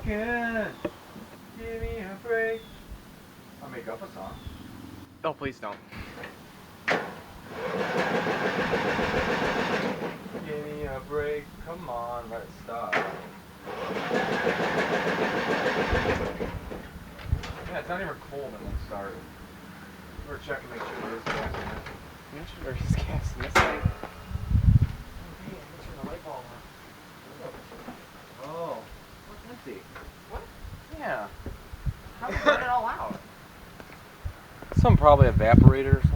broken. Give me a break. I'll make up a song. Oh, please don't. Give me a break. Come on, let it stop. Yeah, it's not even cold when it started. We're checking to make sure there is gas in it. I'm sure there's gas in this thing. Okay, I'm gonna turn the light bulb on. Oh, it's empty. What? Yeah. How did we burn it all out? Some probably evaporator or something.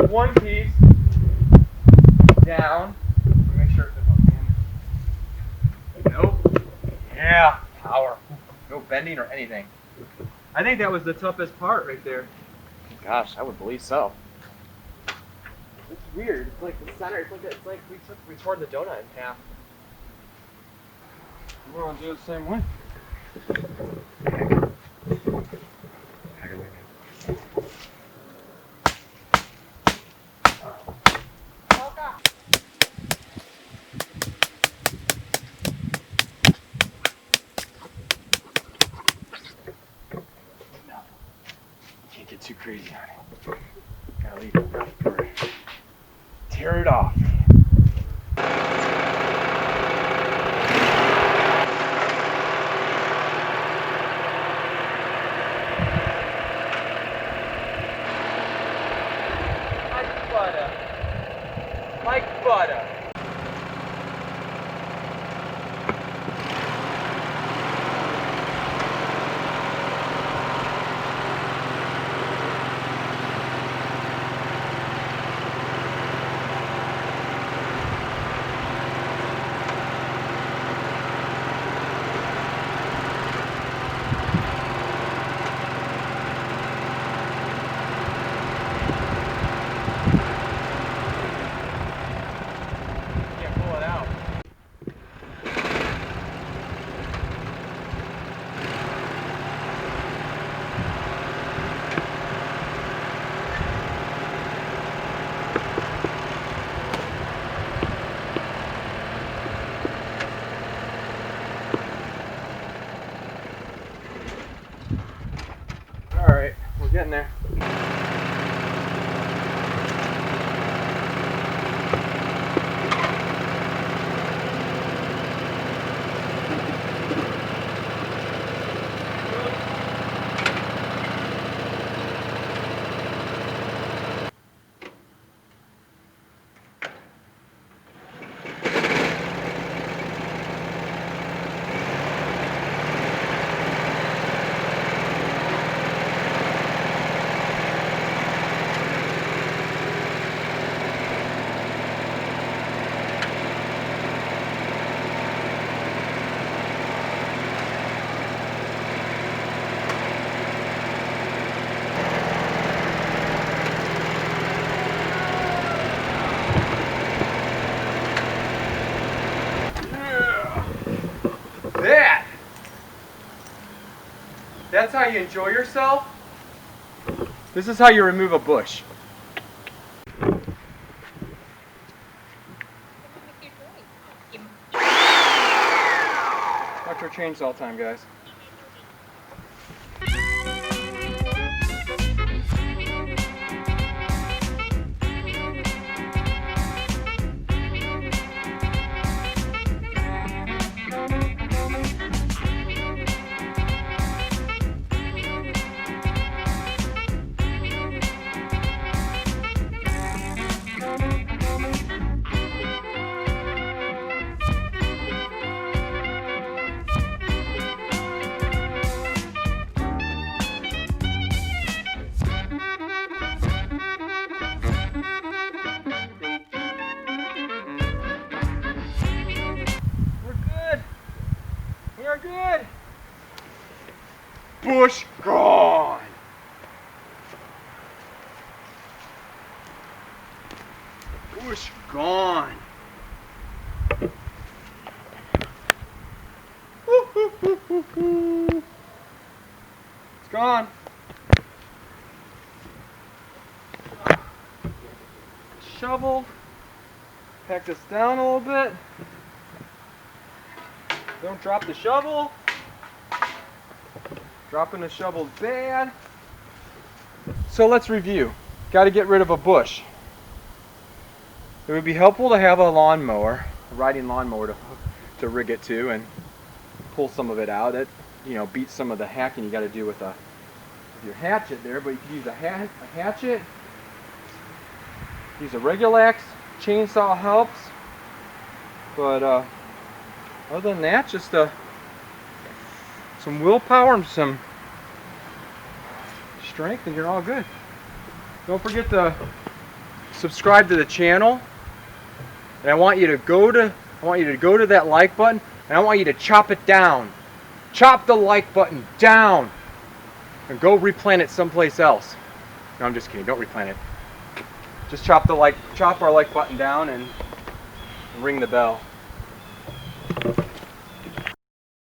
One piece down. Make sure there's no damage. Nope. Yeah, power. No bending or anything. I think that was the toughest part right there. Gosh, I would believe so. It's weird. It's like the center. It's like we tore the donut in half. We're gonna do it the same way. Can't get too crazy on it. Gotta leave it right for it. Tear it off. Like butter. Alright, we're getting there. That's how you enjoy yourself? This is how you remove a bush. Watch our chainsaw time, guys. We're good. Bush gone. Bush gone. It's gone. Shovel. Pack this down a little bit. Don't drop the shovel. Dropping the shovel's bad. So let's review. Got to get rid of a bush. It would be helpful to have a lawnmower, a riding lawnmower to rig it to and pull some of it out. It, you know, beats some of the hacking you got to do with your hatchet there. But you could use a hatchet. Use a Regulax chainsaw helps. But other than that, just some willpower and some strength, and you're all good. Don't forget to subscribe to the channel. And I want you to go to that like button, and I want you to chop it down. Chop the like button down, and go replant it someplace else. No, I'm just kidding. Don't replant it. Just chop our like button down and ring the bell.